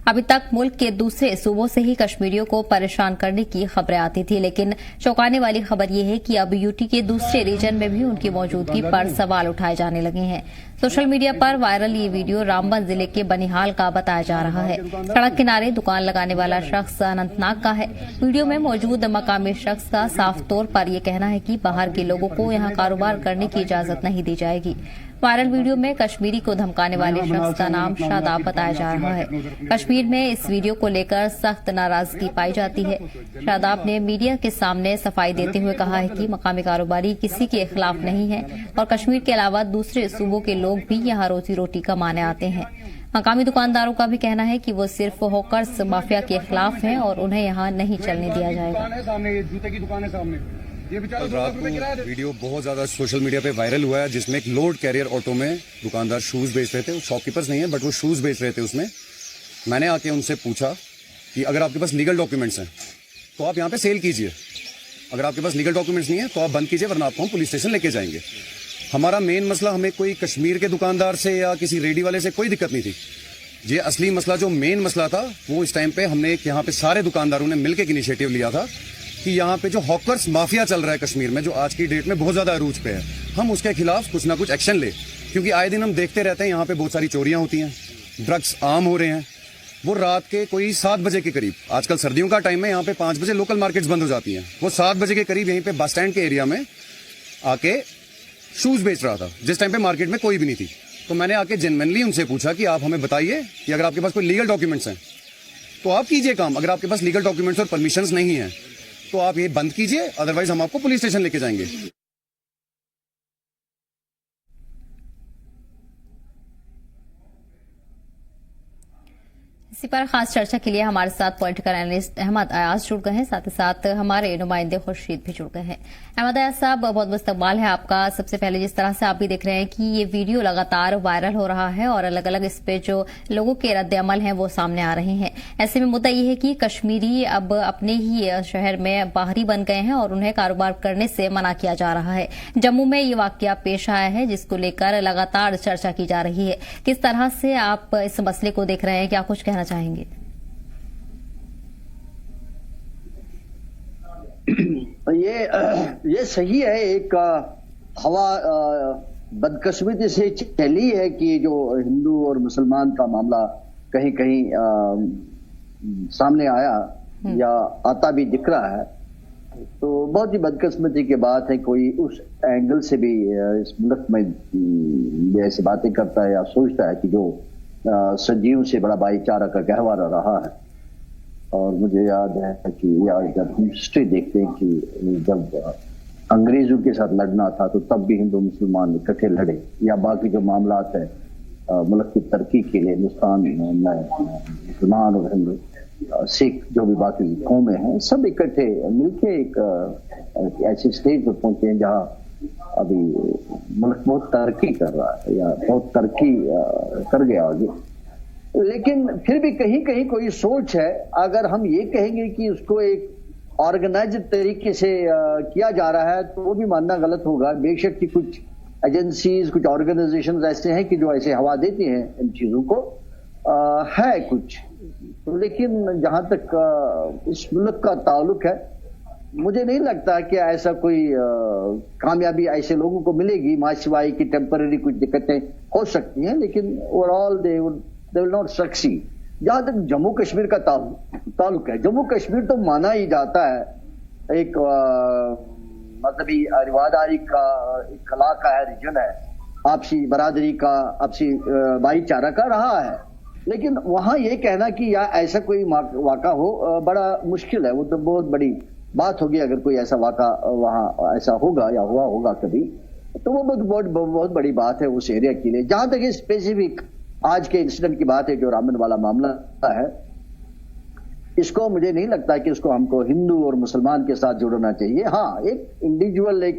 अभी तक मुल्क के दूसरे सूबों से ही कश्मीरियों को परेशान करने की खबरें आती थी, लेकिन चौंकाने वाली खबर यह है कि अब यूटी के दूसरे रीजन में भी उनकी मौजूदगी पर सवाल उठाए जाने लगे हैं। सोशल मीडिया पर वायरल ये वीडियो रामबन जिले के बनिहाल का बताया जा रहा है। सड़क किनारे दुकान लगाने वाला शख्स अनंतनाग का है। वीडियो में मौजूद मकामी शख्स का साफ तौर पर यह कहना है कि बाहर के लोगों को यहां कारोबार करने की इजाजत नहीं दी जाएगी। वायरल वीडियो में कश्मीरी को धमकाने वाले शख्स का नाम शादाब बताया जा रहा है। कश्मीर में इस वीडियो को लेकर सख्त नाराजगी पाई जाती है। शादाब ने मीडिया के सामने सफाई देते हुए कहा है कि मकामी कारोबारी किसी के खिलाफ नहीं है और कश्मीर के अलावा दूसरे सूबों के लोग भी यहां रोजी रोटी कमाने आते हैं। मकामी दुकानदारों का भी कहना है कि वो सिर्फ हॉकर्स माफिया के खिलाफ हैं और उन्हें यहां नहीं चलने दिया जाएगा। कल रात को वीडियो बहुत ज़्यादा सोशल मीडिया पे वायरल हुआ है, जिसमें एक लोड कैरियर ऑटो में दुकानदार शूज़ बेच रहे थे। वो शॉपकीपर्स नहीं है, बट वो शूज़ बेच रहे थे। उसमें मैंने आके उनसे पूछा कि अगर आपके पास लीगल डॉक्यूमेंट्स हैं तो आप यहाँ पे सेल कीजिए, अगर आपके पास लीगल डॉक्यूमेंट्स नहीं है तो आप बंद कीजिए, वरना आपको हम पुलिस स्टेशन लेके जाएंगे। हमारा मेन मसला, हमें कोई कश्मीर के दुकानदार से या किसी रेडी वाले से कोई दिक्कत नहीं थी। ये असली मसला, जो मेन मसला था, वो इस टाइम पे हमने यहाँ पे सारे दुकानदारों ने मिलकर एक इनिशिएटिव लिया था कि यहाँ पे जो हॉकर्स माफिया चल रहा है कश्मीर में, जो आज की डेट में बहुत ज्यादा अरूज पे है, हम उसके खिलाफ कुछ ना कुछ एक्शन ले। क्योंकि आए दिन हम देखते रहते हैं यहाँ पे बहुत सारी चोरियां होती हैं, ड्रग्स आम हो रहे हैं। वो रात के कोई 7 बजे के करीब, आजकल सर्दियों का टाइम है, यहाँ पे 5 बजे लोकल मार्केट्स बंद हो जाती हैं। वो 7 बजे के करीब यहीं पे बस स्टैंड के एरिया में आके शूज बेच रहा था, जिस टाइम पे मार्केट में कोई भी नहीं थी। तो मैंने आके जेन्युइनली उनसे पूछा कि आप हमें बताइए कि अगर आपके पास कोई लीगल डॉक्यूमेंट्स हैं तो आप कीजिए काम, अगर आपके पास लीगल डॉक्यूमेंट्स और परमिशंस नहीं है तो आप ये बंद कीजिए, अदरवाइज हम आपको पुलिस स्टेशन लेके जाएंगे। इसी पर खास चर्चा के लिए हमारे साथ पॉलिटिकल एनालिस्ट अहमद अयाज जुड़ गए हैं, साथ ही साथ हमारे नुमाइंदे खुर्शीद भी जुड़ गए हैं। अहमद अयाज साहब, बहुत बहुत इस्तकबाल है आपका। सबसे पहले, जिस तरह से आप भी देख रहे हैं कि ये वीडियो लगातार वायरल हो रहा है और अलग अलग इस पे जो लोगों के रद्द अमल हैं वो सामने आ रहे हैं, ऐसे में मुद्दा ये है कि कश्मीरी अब अपने ही शहर में बाहरी बन गए हैं और उन्हें कारोबार करने से मना किया जा रहा है। जम्मू में ये वाकया पेश आया है, जिसको लेकर लगातार चर्चा की जा रही है। किस तरह से आप इस मसले को देख रहे हैं, क्या कुछ कहना चाहेंगे? ये सही है, एक हवा बदकिस्मती से चली है कि जो हिंदू और मुसलमान का मामला कहीं कहीं सामने आया या आता भी दिख रहा है। तो बहुत ही बदकिस्मती की बात है, कोई उस एंगल से भी इस मुल्क में ऐसी बातें करता है या सोचता है कि जो सदियों से बड़ा भाईचारा का गहवारा रहा है। और मुझे याद है कि जब हम हिस्ट्री देखते हैं कि जब अंग्रेजों के साथ लड़ना था तो तब भी हिंदू मुसलमान इकट्ठे लड़े, या बाकी जो मामलात है मुल्क की तरक्की के लिए हिंदुस्तान में मुसलमान और हिंदू सिख जो भी बाकी कौमें हैं सब इकट्ठे मिलके एक ऐसे स्टेज पर पहुंचे हैं जहाँ अभी मुल्क बहुत तरक्की कर रहा है या बहुत तरक्की कर गया आगे। लेकिन फिर भी कहीं कहीं कोई सोच है, अगर हम ये कहेंगे कि उसको एक ऑर्गेनाइज्ड तरीके से किया जा रहा है तो वो भी मानना गलत होगा। बेशक कि कुछ एजेंसीज, कुछ ऑर्गेनाइजेशंस ऐसे हैं कि जो ऐसे हवा देती हैं इन चीजों को, है कुछ। लेकिन जहां तक इस मुल्क का ताल्लुक है, मुझे नहीं लगता कि ऐसा कोई कामयाबी ऐसे लोगों को मिलेगी, मासिवाई की टेम्पररी कुछ दिक्कतें हो सकती हैं, लेकिन overall they will not succeed. जहां तक जम्मू कश्मीर का ताल्लुक है, जम्मू कश्मीर तो माना ही जाता है एक मजहबी रिवादारी का एक कला का है, रीजन है, आपसी बरादरी का, आपसी भाईचारा का रहा है। लेकिन वहां ये कहना कि या ऐसा कोई वाक़ा हो बड़ा मुश्किल है। वो तो बहुत बड़ी बात होगी अगर कोई ऐसा वाक़ा वहां ऐसा होगा या हुआ होगा कभी, तो वो बहुत बड़ी बात है उस एरिया के लिए। जहां तक स्पेसिफिक आज के इंसिडेंट की बात है, जो रामबन वाला मामला है, इसको मुझे नहीं लगता कि इसको हमको हिंदू और मुसलमान के साथ जोड़ना चाहिए। हाँ, एक इंडिविजुअल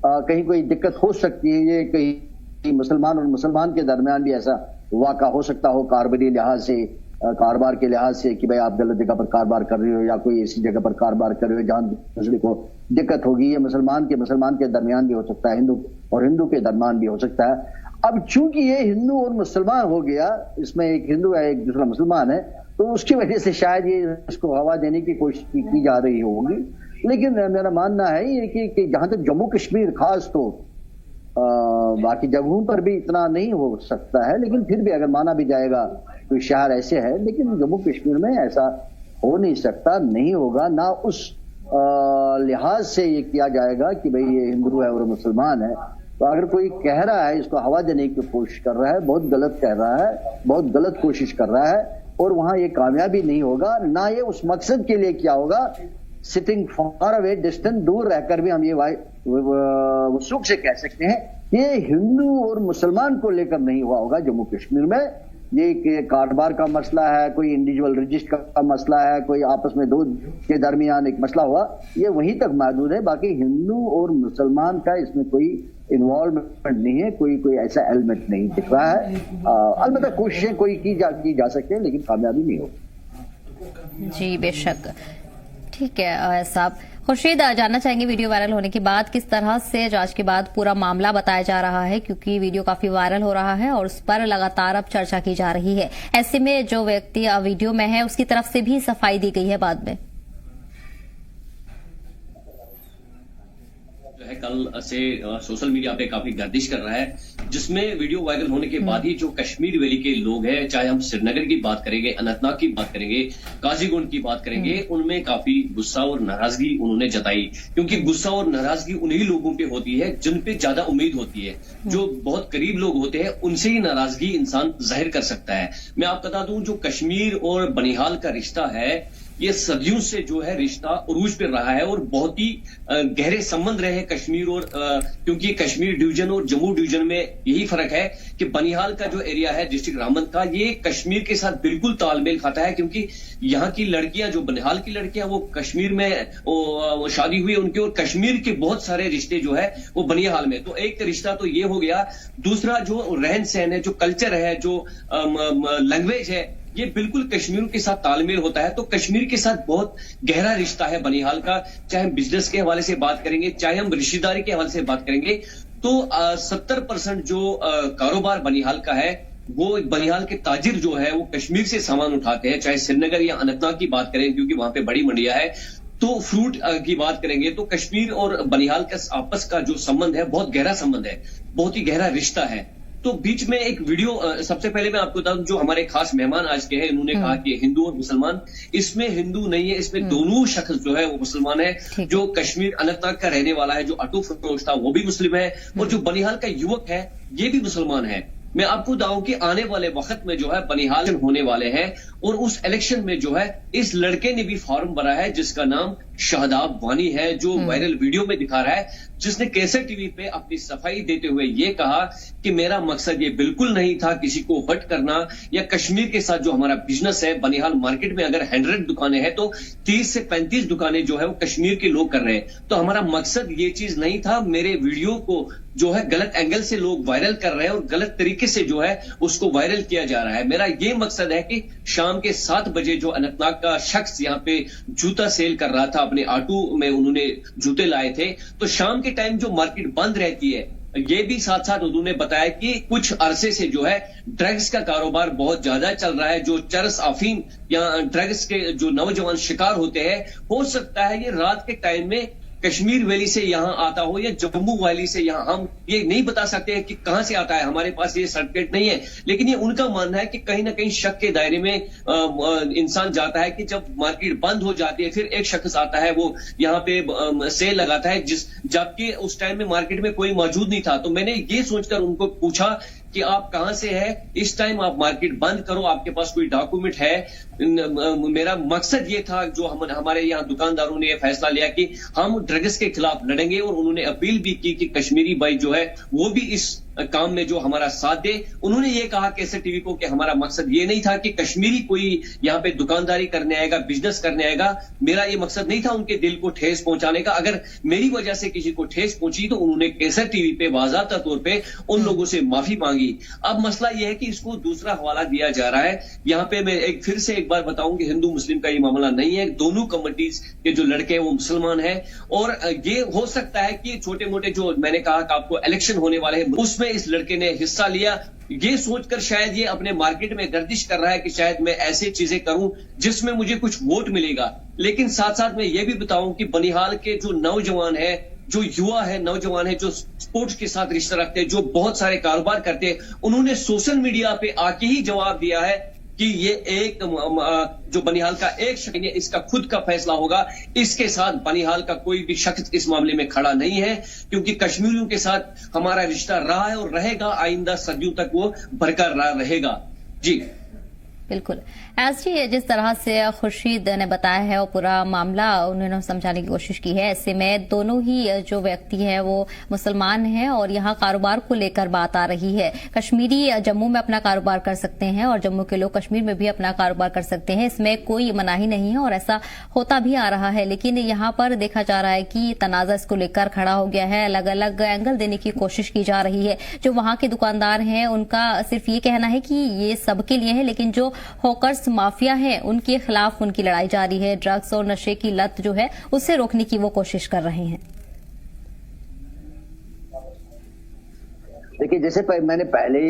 कहीं कोई दिक्कत हो सकती है, ये कहीं मुसलमान और मुसलमान के दरमियान भी ऐसा वाक़ा हो सकता हो कारोबारी लिहाज से, कारोबार के लिहाज से, कि भाई आप गलत जगह पर कारोबार कर रहे हो या कोई ऐसी जगह पर कारोबार कर रहे हो जहां दूसरे को दिक्कत होगी। ये मुसलमान के दरमियान भी हो सकता है, हिंदू और हिंदू के दरमियान भी हो सकता है। अब चूंकि ये हिंदू और मुसलमान हो गया, इसमें एक हिंदू है एक दूसरा मुसलमान है, तो उसकी वजह से शायद ये इसको हवा देने की कोशिश की जा रही होगी। लेकिन मेरा मानना है ये कि जहां तक जम्मू कश्मीर खास तो बाकी जगहों पर भी इतना नहीं हो सकता है, लेकिन फिर भी अगर माना भी जाएगा तो शहर ऐसे है, लेकिन जम्मू कश्मीर में ऐसा हो नहीं सकता, नहीं होगा ना। उस लिहाज से ये किया जाएगा कि भाई ये हिंदू है और मुसलमान है। तो अगर कोई कह रहा है, इसको हवा देने की कोशिश कर रहा है, बहुत गलत कह रहा है, बहुत गलत कोशिश कर रहा है, और वहां ये कामयाबी नहीं होगा, ना ये उस मकसद के लिए किया होगा। सिटिंग फार अवे डिस्टेंस, दूर रहकर भी हम ये वसूख से कह सकते हैं ये हिंदू और मुसलमान को लेकर नहीं हुआ होगा जम्मू कश्मीर में। ये कारोबार का मसला है, कोई इंडिविजुअल रजिस्टर का मसला है, कोई आपस में दो के दरमियान एक मसला हुआ, ये वहीं तक महदूद है। बाकी हिंदू और मुसलमान का इसमें कोई इन्वॉल्वमेंट नहीं है, कोई ऐसा एलिमेंट नहीं दिख रहा है। अलबत्ता कोशिशें कोई की जा सकती है, लेकिन कामयाबी नहीं होगी। जी बेशक, ठीक है साहब। खुर्शीद, जानना चाहेंगे वीडियो वायरल होने के बाद किस तरह से जांच के बाद पूरा मामला बताया जा रहा है, क्योंकि वीडियो काफी वायरल हो रहा है और उस पर लगातार अब चर्चा की जा रही है। ऐसे में जो व्यक्ति वीडियो में है उसकी तरफ से भी सफाई दी गई है बाद में। जो है कल से सोशल मीडिया पे काफी गर्दिश कर रहा है, जिसमें वीडियो वायरल होने के बाद ही जो कश्मीर वैली के लोग हैं, चाहे हम श्रीनगर की बात करेंगे, अनंतनाग की बात करेंगे, काजीगुंड की बात करेंगे, उनमें काफी गुस्सा और नाराजगी उन्होंने जताई। क्योंकि गुस्सा और नाराजगी उन्हीं लोगों पे होती है जिन पे ज्यादा उम्मीद होती है। जो बहुत करीब लोग होते हैं उनसे ही नाराजगी इंसान जाहिर कर सकता है। मैं आपको बता दूं, जो कश्मीर और बनिहाल का रिश्ता है, ये सदियों से जो है रिश्ता उरूज पर रहा है और बहुत ही गहरे संबंध रहे हैं कश्मीर और क्योंकि कश्मीर डिवीजन और जम्मू डिवीजन में यही फर्क है कि बनिहाल का जो एरिया है डिस्ट्रिक्ट रामबन का, ये कश्मीर के साथ बिल्कुल तालमेल खाता है। क्योंकि यहाँ की लड़कियां, जो बनिहाल की लड़कियां, वो कश्मीर में वो शादी हुई उनकी, और कश्मीर के बहुत सारे रिश्ते जो है वो बनिहाल में। तो एक रिश्ता तो ये हो गया। दूसरा जो रहन सहन है, जो कल्चर है, जो लैंग्वेज है, ये बिल्कुल कश्मीर के साथ तालमेल होता है। तो कश्मीर के साथ बहुत गहरा रिश्ता है बनिहाल का। चाहे हम बिजनेस के हवाले से बात करेंगे, चाहे हम रिश्तेदारी के हवाले से बात करेंगे, तो 70% जो कारोबार बनिहाल का है, वो बनिहाल के ताजिर जो है वो कश्मीर से सामान उठाते हैं। चाहे श्रीनगर या अनंतनाग की बात करें, क्योंकि वहां पे बड़ी मंडियां है, तो फ्रूट की बात करेंगे तो कश्मीर और बनिहाल का आपस का जो संबंध है बहुत गहरा संबंध है, बहुत ही गहरा रिश्ता है। तो बीच में एक वीडियो, सबसे पहले मैं आपको बता दूं, जो हमारे खास मेहमान आज के हैं, इन्होंने कहा कि हिंदू और मुसलमान, इसमें हिंदू नहीं है, इसमें दोनों शख्स जो है वो मुसलमान है। जो कश्मीर अनंतनाग का रहने वाला है, जो ऑटो फरोश था, वो भी मुस्लिम है, और जो बनिहाल का युवक है ये भी मुसलमान है। मैं आपको बताऊं कि आने वाले वक्त में जो है बनिहाल होने वाले हैं, और उस इलेक्शन में जो है इस लड़के ने भी फॉर्म भरा है जिसका नाम शादाब वानी है, जो वायरल वीडियो में दिखा रहा है, जिसने केसर टीवी पे अपनी सफाई देते हुए ये कहा कि मेरा मकसद ये बिल्कुल नहीं था किसी को हर्ट करना, या कश्मीर के साथ जो हमारा बिजनेस है, बनिहाल मार्केट में अगर 100 दुकानें हैं तो 30 से 35 दुकानें जो है वो कश्मीर के लोग कर रहे हैं। तो हमारा मकसद ये चीज नहीं था। मेरे वीडियो को जो है गलत एंगल से लोग वायरल कर रहे हैं और गलत तरीके से जो है उसको वायरल किया जा रहा है। मेरा ये मकसद है कि शाम के 7 बजे जो अनंतनाग का शख्स यहाँ पे जूता सेल कर रहा था, अपने ऑटो में उन्होंने जूते लाए थे, तो शाम के टाइम जो मार्केट बंद रहती है, ये भी साथ साथ उन्होंने बताया कि कुछ अरसे से जो है ड्रग्स का कारोबार बहुत ज्यादा चल रहा है। जो चरस, अफीम या ड्रग्स के जो नौजवान शिकार होते हैं, हो सकता है ये रात के टाइम में कश्मीर वैली से यहां आता हो या जम्मू वैली से यहां, हम ये नहीं बता सकते हैं कि कहां से आता है, हमारे पास ये सर्टिफिकेट नहीं है। लेकिन ये उनका मानना है कि कहीं ना कहीं शक के दायरे में इंसान जाता है कि जब मार्केट बंद हो जाती है फिर एक शख्स आता है, वो यहाँ पे सेल लगाता है, जबकि उस टाइम में मार्केट में कोई मौजूद नहीं था। तो मैंने ये सोचकर उनको पूछा कि आप कहां से है, इस टाइम आप मार्केट बंद करो, आपके पास कोई डॉक्यूमेंट है? मेरा मकसद ये था, जो हमारे यहाँ दुकानदारों ने ये फैसला लिया कि हम ड्रग्स के खिलाफ लड़ेंगे, और उन्होंने अपील भी की कि कश्मीरी भाई जो है वो भी इस काम में जो हमारा साथ दे। उन्होंने ये कहा केसर टीवी को कि हमारा मकसद ये नहीं था कि कश्मीरी कोई यहाँ पे दुकानदारी करने आएगा, बिजनेस करने आएगा। मेरा ये मकसद नहीं था उनके दिल को ठेस पहुंचाने का। अगर मेरी वजह से किसी को ठेस पहुंची तो उन्होंने केसर टीवी पे वाज़ाता तौर पे उन लोगों से माफी मांगी। अब मसला यह है कि इसको दूसरा हवाला दिया जा रहा है। यहाँ पे मैं फिर से एक बार बताऊं कि हिंदू मुस्लिम का ये मामला नहीं है। दोनों कम्युनिटीज के जो लड़के हैं वो मुसलमान हैं, और ये हो सकता है कि छोटे मोटे जो मैंने कहा कि आपको इलेक्शन होने वाले हैं उसमें इस लड़के ने हिस्सा लिया, یہ سوچ کر شاید یہ اپنے مارکیٹ میں گردش کر رہا ہے کہ شاید میں ایسے چیزیں کروں جس میں مجھے کچھ ووٹ ملے گا. لیکن ساتھ ساتھ میں یہ بھی بتاؤں کہ بنیہال کے جو نوجوان ہیں, جو یوا ہے, نوجوان ہے جو سپورٹس کے ساتھ رشتہ رکھتے ہیں, جو بہت سارے کاروبار کرتے ہیں, انہوں نے سوشل میڈیا پہ آ کے ہی جواب دیا ہے کہ یہ ایک جو بنیہال کا ایک شخص ہے, اس کا خود کا فیصلہ ہوگا. اس کے ساتھ بنیہال کا کوئی بھی شخص اس معاملے میں کھڑا نہیں ہے, کیونکہ کشمیریوں کے ساتھ ہمارا رشتہ رہا ہے اور رہے گا, آئندہ صدیوں تک وہ برقرار رہے گا. جی بالکل. ایس جی, جس طرح سے خورشید نے بتایا ہے وہ پورا معاملہ انہوں نے سمجھانے کی کوشش کی ہے. ایسے میں دونوں ہی جو ویکتی ہیں وہ مسلمان ہیں اور یہاں کاروبار کو لے کر بات آ رہی ہے. کشمیری جموں میں اپنا کاروبار کر سکتے ہیں اور جموں کے لوگ کشمیر میں بھی اپنا کاروبار کر سکتے ہیں, اس میں کوئی مناہی نہیں ہے اور ایسا ہوتا بھی آ رہا ہے. لیکن یہاں پر دیکھا جا رہا ہے کہ تنازع اس کو لے کر کھڑا ہو گیا ہے, الگ الگ اینگل دینے کی کوشش کی جا رہی ہے. جو وہاں کے دکاندار ہیں ان کا صرف یہ کہنا ہے کہ یہ سب کے لیے ہے, لیکن جو ہوکرز مافیا ہیں ان کے خلاف ان کی لڑائی جاری ہے. ڈرگز اور نشے کی لت جو ہے اسے روکنے کی وہ کوشش کر رہے ہیں. دیکھیے, جیسے میں نے پہلے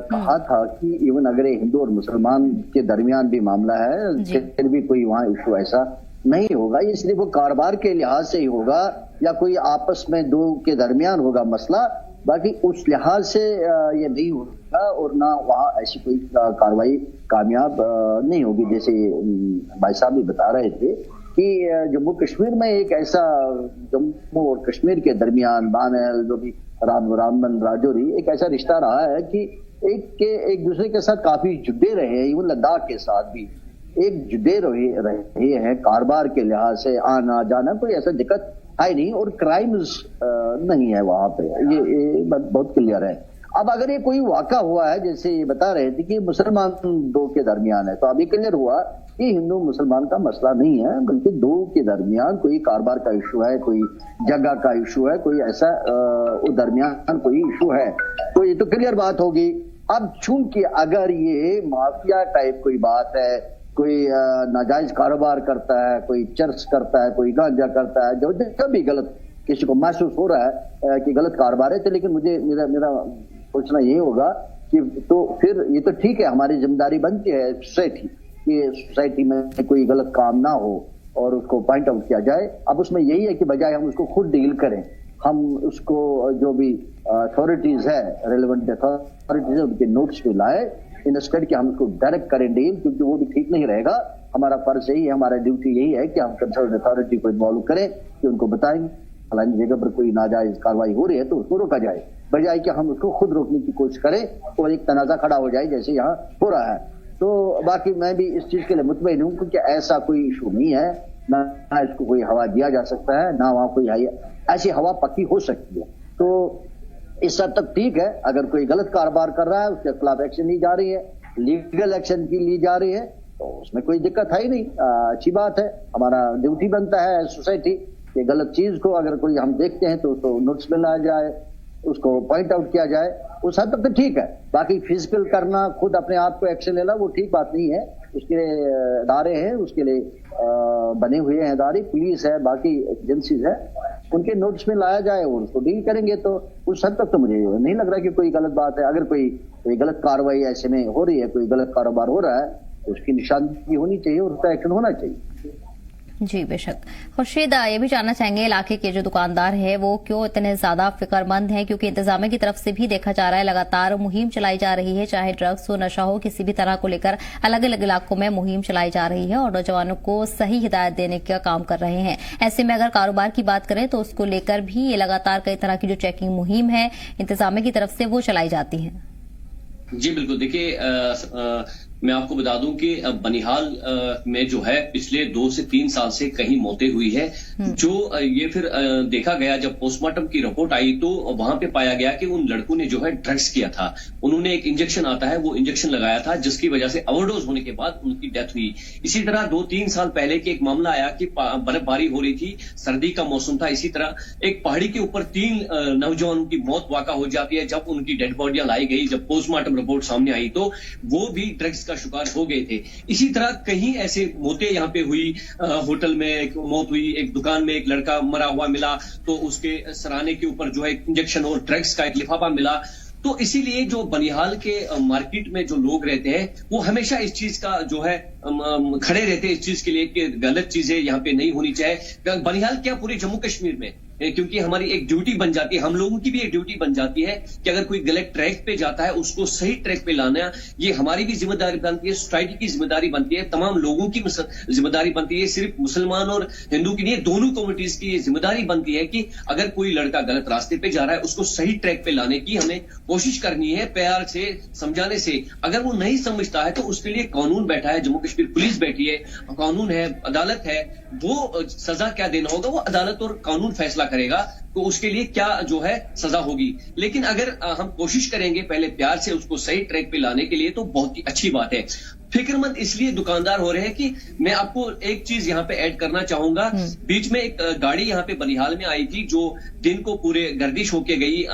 کہا تھا کہ ایون اگر ہندو اور مسلمان کے درمیان بھی معاملہ ہے پھر بھی کوئی وہاں ایشو ایسا نہیں ہوگا. یہ صرف وہ کاروبار کے لحاظ سے ہی ہوگا یا کوئی آپس میں دو کے درمیان ہوگا مسئلہ, باقی اس لحاظ سے یہ نہیں ہوگا اور نہ وہاں ایسی کوئی کاروائی کامیاب نہیں ہوگی. جیسے بھائی صاحب بھی بتا رہے تھے کہ جموں کشمیر میں ایک ایسا جموں اور کشمیر کے درمیان بانل جو بھی رامبن راجوری ایک ایسا رشتہ رہا ہے کہ ایک دوسرے کے ساتھ کافی جڑے رہے ہیں. ایون لداخ کے ساتھ بھی ایک جڑے رہے ہیں کاروبار کے لحاظ سے, آنا جانا کوئی ایسا دقت ہے نہیں اور کرائمز نہیں ہے وہاں پہ, یہ بہت کلیئر ہے. اب اگر یہ کوئی واقعہ ہوا ہے جیسے یہ بتا رہے تھے کہ مسلمان دو کے درمیان ہے, تو ابھی کلیئر ہوا کہ ہندو مسلمان کا مسئلہ نہیں ہے بلکہ دو کے درمیان کوئی کاروبار کا ایشو ہے, کوئی جگہ کا ایشو ہے, کوئی ایسا درمیان کوئی ایشو ہے, تو یہ تو کلیئر بات ہوگی. اب چونکہ اگر یہ مافیا ٹائپ کوئی بات ہے, کوئی ناجائز کاروبار کرتا ہے, کوئی چرس کرتا ہے, کوئی گانجا کرتا ہے, جو بھی غلط کسی کو محسوس ہو رہا ہے کہ غلط کاروبار ہے, تو لیکن میرا سوچنا یہ ہوگا کہ تو پھر یہ تو ٹھیک ہے, ہماری ذمہ داری بنتی ہے سوسائٹی کہ سوسائٹی میں کوئی غلط کام نہ ہو اور اس کو پوائنٹ آؤٹ کیا جائے. اب اس میں یہی ہے کہ بجائے ہم اس کو خود ڈیل کریں, ہم اس کو جو بھی اتھارٹیز ہے, ریلیونٹ اتھارٹیز ہے, ان کے نوٹس پہ لائے انسٹیڈ کہ ہم اس کو ڈائریکٹ کریں ڈیل, کیونکہ وہ بھی ٹھیک نہیں رہے گا. ہمارا فرض یہی ہے, ہمارا ڈیوٹی یہی ہے کہ ہم کنسرن اتھارٹی کو انوالو کریں, کہ ان کو بتائیں فلانی جگہ پر کوئی ناجائز کاروائی ہو رہی ہے تو اس کو روکا جائے, بجائے کہ ہم اس کو خود روکنے کی کوشش کریں اور ایک تنازع کھڑا ہو جائے جیسے یہاں ہو رہا ہے. تو باقی میں بھی اس چیز کے لیے مطمئن ہوں کیونکہ ایسا کوئی ایشو نہیں ہے, نہ اس کو کوئی ہوا دیا جا سکتا ہے, نہ وہاں کوئی ایسی ہوا پکی ہو سکتی ہے. تو اس حد تک ٹھیک ہے, اگر کوئی غلط کاروبار کر رہا ہے اس کے خلاف ایکشن لی جا رہی ہے, لیگل ایکشن کی لی جا رہی ہے, تو اس میں کوئی دقت ہے ہی نہیں, اچھی بات ہے. ہمارا ڈیوٹی بنتا ہے سوسائٹی کہ غلط چیز کو اگر کوئی ہم دیکھتے ہیں تو اس کو نوٹس میں لایا جائے, اس کو پوائنٹ آؤٹ کیا جائے, اس حد تک تو ٹھیک ہے. باقی فزیکل کرنا, خود اپنے آپ کو ایکشن لینا, وہ ٹھیک بات نہیں ہے. اس کے لیے ادارے ہیں, اس کے لیے بنے ہوئے ہیں ادارے, پولیس ہے, باقی ایجنسیز ہیں, ان کے نوٹس میں لایا جائے اور اس کو ڈیل کریں گے. تو اس حد تک تو مجھے نہیں لگ رہا کہ کوئی غلط بات ہے. اگر کوئی غلط کاروائی ایسے میں ہو رہی ہے, کوئی غلط کاروبار ہو رہا ہے, تو اس کی نشاندہی ہونی چاہیے اور اس کا ایکشن ہونا چاہیے. جی بے شک. خورشید, یہ بھی جاننا چاہیں گے علاقے کے جو دکاندار ہیں وہ کیوں اتنے زیادہ فکر مند ہیں, کیونکہ انتظامیہ کی طرف سے بھی دیکھا جا رہا ہے لگاتار مہم چلائی جا رہی ہے, چاہے ڈرگس ہو, نشہ ہو, کسی بھی طرح کو لے کر الگ الگ علاقوں میں مہم چلائی جا رہی ہے اور نوجوانوں کو صحیح ہدایت دینے کا کام کر رہے ہیں. ایسے میں اگر کاروبار کی بات کریں تو اس کو لے کر بھی یہ لگاتار کئی طرح کی جو چیکنگ مہم ہے انتظامیہ کی طرف سے وہ چلائی جاتی ہیں. جی بالکل. دیکھیے, میں آپ کو بتا دوں کہ بنیہال میں جو ہے پچھلے 2 سے 3 سال سے کہیں موتیں ہوئی ہے, جو یہ پھر دیکھا گیا جب پوسٹ مارٹم کی رپورٹ آئی تو وہاں پہ پایا گیا کہ ان لڑکوں نے جو ہے ڈرگس کیا تھا. انہوں نے ایک انجیکشن آتا ہے, وہ انجیکشن لگایا تھا جس کی وجہ سے اوور ڈوز ہونے کے بعد ان کی ڈیتھ ہوئی. اسی طرح 2-3 سال پہلے کے ایک معاملہ آیا کہ برف باری ہو رہی تھی, سردی کا موسم تھا, اسی طرح ایک پہاڑی کے اوپر 3 نوجوانوں کی موت واقع ہو جاتی ہے. جب ان کی ڈیڈ باڈیاں لائی گئی, جب پوسٹ مارٹم رپورٹ سامنے آئی تو وہ بھی ڈرگس کا شکار ہو گئے تھے. اسی طرح کہیں ایسے موتیں یہاں پہ ہوئی, ہوٹل میں ایک موت ہوئی, ایک دکان میں ایک لڑکا مرا ہوا ملا تو اس کے سرانے کے اوپر جو ہے انجیکشن اور ڈرگس کا ایک لفافہ ملا. तो इसीलिए जो बनिहाल के मार्केट में जो लोग रहते हैं वो हमेशा इस चीज का जो है खड़े रहते हैं इस चीज के लिए कि गलत चीजें यहाँ पे नहीं होनी चाहिए। बनिहाल क्या पूरे जम्मू कश्मीर में, क्योंकि हमारी एक ड्यूटी बन जाती है, हम लोगों की भी एक ड्यूटी बन जाती है कि अगर कोई गलत ट्रैक पे जाता है उसको सही ट्रैक पे लाना, ये हमारी भी जिम्मेदारी बनती है, सोसाइटी की जिम्मेदारी बनती है, तमाम लोगों की जिम्मेदारी बनती है, सिर्फ मुसलमान और हिंदू की नहीं, दोनों कम्युनिटीज की जिम्मेदारी बनती है कि अगर कोई लड़का गलत रास्ते पे जा रहा है उसको सही ट्रैक पे लाने की हमें कोशिश करनी है, प्यार से समझाने से। अगर वो नहीं समझता है तो उसके लिए कानून बैठा है, जम्मू कश्मीर पुलिस बैठी है, कानून है, अदालत है, वो सजा क्या देना होगा वो अदालत और कानून फैसला करेगा तो उसके लिए क्या जो है सजा होगी। लेकिन अगर हम कोशिश करेंगे पहले प्यार से उसको सही ट्रैक पे लाने के लिए तो बहुत ही अच्छी बात है। फिक्रमंद इसलिए दुकानदार हो रहे हैं कि मैं आपको एक चीज यहाँ पे ऐड करना चाहूंगा। बीच में एक गाड़ी यहाँ पे बनिहाल में आई थी जो दिन को पूरे गर्दिश होके गई,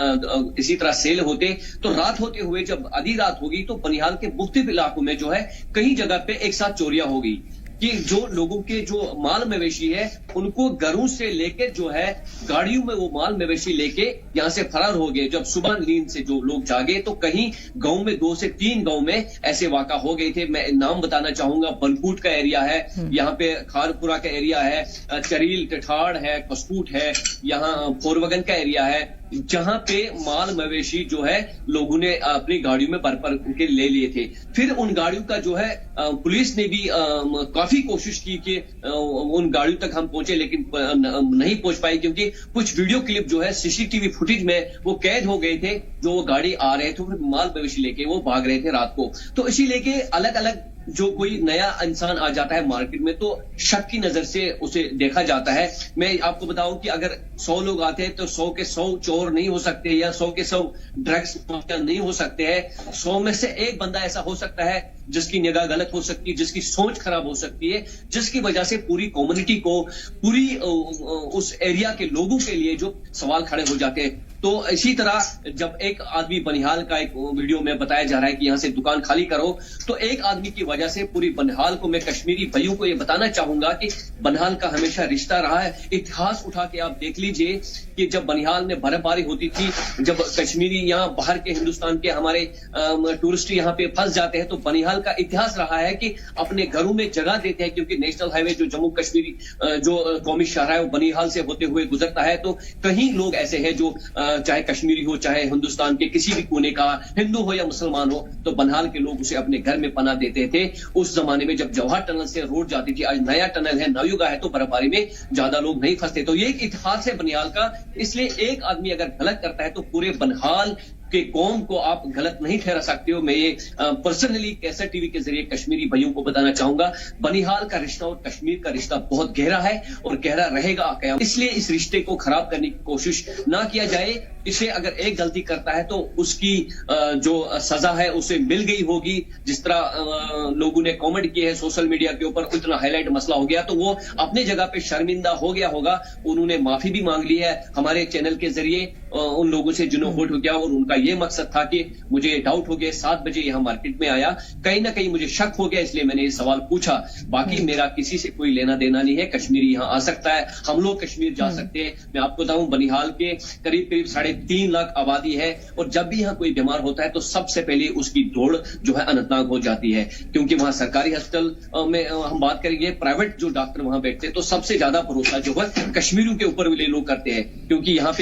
इसी तरह सेल होते, तो रात होते हुए जब आधी रात होगी तो बनिहाल के मुख्तलिफ इलाकों में जो है कई जगह पे एक साथ चोरियां हो गई कि जो लोगों के जो माल मवेशी है उनको घरों से लेकर जो है गाड़ियों में वो माल मवेशी लेके यहाँ से फरार हो गए। जब सुबह नींद से जो लोग जागे तो कहीं गांव में 2 से 3 गांव में ऐसे वाक़ा हो गए थे। मैं नाम बताना चाहूंगा, बनकूट का एरिया है, यहाँ पे खारपुरा का एरिया है, चरील टिठाड़ है, कस्कूट है, यहाँ फोरवगन का एरिया है, जहां पे माल मवेशी जो है लोगों ने अपनी गाड़ियों में भर के ले लिए थे। फिर उन गाड़ियों का जो है पुलिस ने भी काफी कोशिश की कि उन गाड़ियों तक हम पहुंचे, लेकिन नहीं पहुंच पाई क्योंकि कुछ वीडियो क्लिप जो है सीसीटीवी फुटेज में वो कैद हो गए थे। जो वो गाड़ी आ रहे थे फिर माल मवेशी लेके वो भाग रहे थे रात को। तो इसी लेके अलग अलग जो कोई नया इंसान आ जाता है मार्केट में तो शक की नजर से उसे देखा जाता है। मैं आपको बताऊं कि अगर 100 लोग आते हैं तो 100 के 100 चोर नहीं हो सकते या 100 के 100 ड्रग्स नहीं हो सकते हैं। 100 में से एक बंदा ऐसा हो सकता है जिसकी निगाह गलत हो सकती है, जिसकी सोच खराब हो सकती है, जिसकी वजह से पूरी कम्युनिटी को, पूरी उस एरिया के लोगों के लिए जो सवाल खड़े हो जाते हैं। तो इसी तरह जब एक आदमी बनिहाल का एक वीडियो में बताया जा रहा है कि यहां से दुकान खाली करो, तो एक आदमी की वजह से पूरी बनिहाल को, मैं कश्मीरी भाइयों को ये बताना चाहूंगा कि बनिहाल का हमेशा रिश्ता रहा है। इतिहास उठा के आप देख लीजिए कि जब बनिहाल में बर्फबारी होती थी, जब कश्मीरी यहाँ बाहर के हिंदुस्तान के हमारे टूरिस्ट यहाँ पे फंस जाते हैं, तो बनिहाल का इतिहास रहा है कि अपने घरों में जगह देते हैं, क्योंकि नेशनल हाईवे जो जम्मू कश्मीरी जो कौमी शाहरा है वो बनिहाल से होते हुए गुजरता है। तो कहीं लोग ऐसे हैं जो चाहे कश्मीरी हो, चाहे हिंदुस्तान के किसी भी कोने का, हिंदू हो या मुसलमान हो, तो बनिहाल के लोग उसे अपने घर में पनाह देते थे। उस जमाने में जब जवाहर टनल से रोड जाती थी, आज नया टनल है, नवयुगा है, तो बर्फबारी में ज्यादा लोग नहीं फंसते। तो ये एक इतिहास है बनिहाल का। इसलिए एक आदमी अगर गलत करता है तो पूरे बनिहाल के कौम को आप गलत नहीं ठहरा सकते हो। मैं ये पर्सनली कैसर टीवी के जरिए कश्मीरी भाइयों को बताना चाहूंगा, बनिहाल का रिश्ता और कश्मीर का रिश्ता बहुत गहरा है और गहरा रहेगा। इसलिए इस रिश्ते को खराब करने की कोशिश ना किया जाए। इसे अगर एक गलती करता है तो उसकी जो सजा है उसे मिल गई होगी। जिस तरह लोगों ने कमेंट किए हैं सोशल मीडिया के ऊपर, इतना हाईलाइट मसला हो गया, तो वो अपनी जगह पे शर्मिंदा हो गया होगा। उन्होंने माफी भी मांग ली है हमारे चैनल के जरिए उन लोगों से जिन्होंने वोट हो गया, और उनका ये मकसद था कि मुझे डाउट हो गया, 7 बजे यहाँ मार्केट में आया, कहीं ना कहीं मुझे शक हो गया, इसलिए मैंने ये सवाल पूछा। बाकी मेरा किसी से कोई लेना देना नहीं है। कश्मीरी यहाँ आ सकता है, हम लोग कश्मीर जा सकते हैं। मैं आपको बताऊं बनिहाल के करीब करीब 3.5 लाख आबादी है, और जब भी यहाँ कोई बीमार होता है तो सबसे पहले उसकी दौड़ जो है अनंतनाग हो जाती है, क्योंकि वहां सरकारी हॉस्पिटल में हम बात करेंगे, प्राइवेट जो डॉक्टर वहां बैठते हैं, तो सबसे ज्यादा भरोसा जो है कश्मीरियों के ऊपर भी लोग करते हैं, क्योंकि यहाँ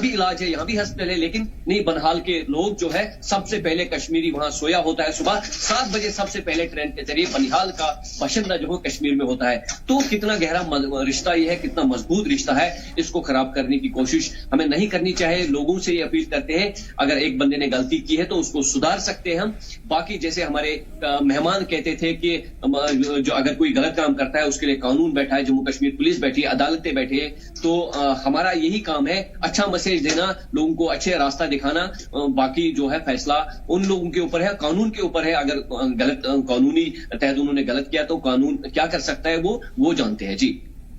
भी इलाज है, यहाँ भी हॉस्पिटल है, लेकिन नहीं, बनिहाल के लोग जो है सबसे पहले कश्मीरी वहां सोया होता है, सुबह 7 बजे सबसे पहले ट्रेन के जरिए बनिहाल का बाशिंदा जो है कश्मीर में होता है। तो कितना गहरा रिश्ता ये है, कितना मजबूत रिश्ता है, इसको खराब करने की कोशिश हमें नहीं करनी चाहिए। लोगों से ये अपील करते हैं, अगर एक बंदे ने गलती की है तो उसको सुधार सकते हैं हम। बाकी जैसे हमारे मेहमान कहते थे कि जो अगर कोई गलत काम करता है उसके लिए कानून बैठा है, जम्मू कश्मीर पुलिस बैठी है, अदालतें बैठी है, तो हमारा यही काम है अच्छा मैसेज देना, लोगों को अच्छे रास्ता दिखाना। बाकी जो है फैसला उन लोगों के ऊपर है, कानून के ऊपर है। अगर गलत कानूनी तहत उन्होंने गलत किया तो कानून क्या कर सकता है वो जानते हैं जी।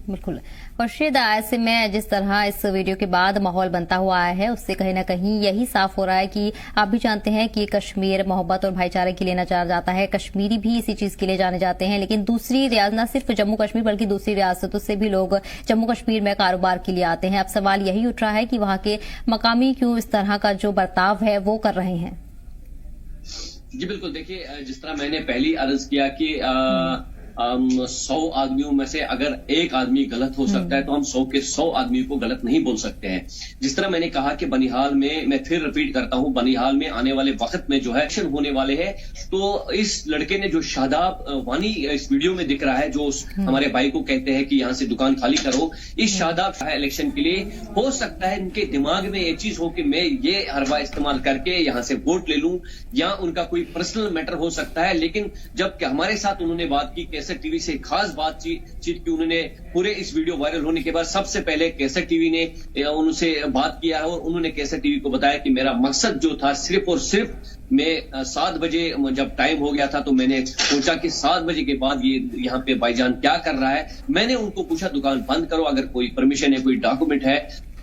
बिल्कुल। खुर्शीद, ऐसे में जिस तरह इस वीडियो के बाद माहौल बनता हुआ आया है, उससे कहीं न कहीं यही साफ हो रहा है कि आप भी जानते हैं कि कश्मीर मोहब्बत और भाईचारे के लिए न जाना जाता है, कश्मीरी भी इसी चीज के लिए जाने जाते हैं, लेकिन दूसरी रियासत, न सिर्फ जम्मू कश्मीर बल्कि दूसरी रियासतों से भी लोग जम्मू कश्मीर में कारोबार के लिए आते हैं। अब सवाल यही उठ रहा है कि वहां के मकामी क्यों इस तरह का जो बर्ताव है वो कर रहे हैं। जी बिल्कुल, देखिए जिस तरह मैंने पहले अर्ज किया कि 100 आदमियों में से अगर एक आदमी गलत हो सकता है तो हम 100 के 100 आदमी को गलत नहीं बोल सकते हैं। जिस तरह मैंने कहा कि बनिहाल में, मैं फिर रिपीट करता हूं, बनिहाल में आने वाले वक्त में जो है इलेक्शन होने वाले हैं, तो इस लड़के ने जो शादाब वानी इस वीडियो में दिख रहा है, जो हमारे भाई को कहते हैं कि यहां से दुकान खाली करो, इस शादाब इलेक्शन के लिए हो सकता है इनके दिमाग में ये चीज हो कि मैं ये हरबा इस्तेमाल करके यहां से वोट ले लूं, या उनका कोई पर्सनल मैटर हो सकता है। लेकिन जब हमारे साथ उन्होंने बात की, कैसेट टीवी से खास बातचीत की, उन्होंने पूरे इस वीडियो वायरल होने के बाद सबसे पहले कैसेट टीवी ने उनसे बात किया है और उन्होंने कैसेट टीवी को बताया कि मेरा मकसद जो था सिर्फ और सिर्फ मैं 7 बजे जब टाइम हो गया था तो मैंने सोचा कि 7 बजे के बाद ये यहाँ पे भाईजान क्या कर रहा है। मैंने उनको पूछा दुकान बंद करो, अगर कोई परमिशन है, कोई डॉक्यूमेंट है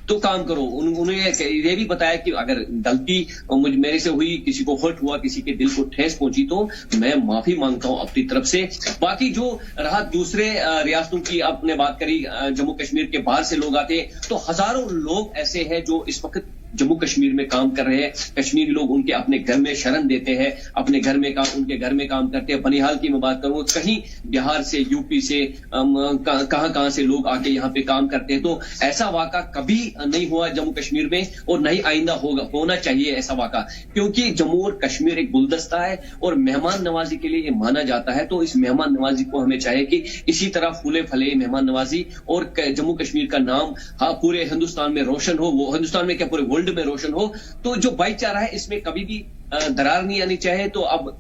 तो काम करो। उन्होंने ये भी बताया कि अगर गलती मेरे से हुई, किसी को हर्ट हुआ, किसी के दिल को ठेस पहुंची तो मैं माफी मांगता हूं अपनी तरफ से। बाकी जो रहा दूसरे रियासतों की, आपने बात करी जम्मू कश्मीर के बाहर से लोग आते, तो हजारों लोग ऐसे हैं जो इस वक्त जम्मू कश्मीर में काम कर रहे हैं। कश्मीरी लोग उनके अपने घर में शरण देते हैं, अपने घर में उनके घर में काम करते हैं। बनिहाल की मैं बात करूं, कहीं बिहार से, यूपी से, कहां से लोग आके यहाँ पे काम करते हैं। तो ऐसा वाक़ा कभी नहीं हुआ जम्मू कश्मीर में और नहीं आइंदा होना चाहिए ऐसा वाक़ा, क्योंकि जम्मू और कश्मीर एक गुलदस्ता है और मेहमान नवाजी के लिए ये माना जाता है। तो इस मेहमान नवाजी को हमें चाहिए कि इसी तरह फूले फले मेहमान नवाजी और जम्मू कश्मीर का नाम पूरे हिंदुस्तान में रोशन हो, वो हिंदुस्तान में क्या पूरे वर्ल्ड में रोशन हो। तो जो भाईचारा है इसमें कभी भी दरार नहीं आनी चाहिए। तो अब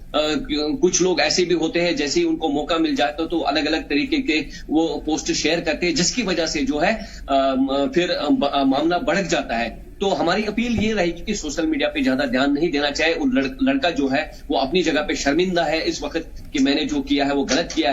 कुछ लोग ऐसे भी होते हैं, जैसे ही उनको मौका मिल जाता तो अलग अलग तरीके के वो पोस्ट शेयर करते हैं, जिसकी वजह से जो है फिर मामला बढ़ जाता है। तो हमारी अपील ये रहेगी कि सोशल मीडिया पे ज्यादा ध्यान नहीं देना चाहिए। लड़का जो है वो अपनी जगह पे शर्मिंदा है इस वक्त कि मैंने जो किया है वो गलत किया है।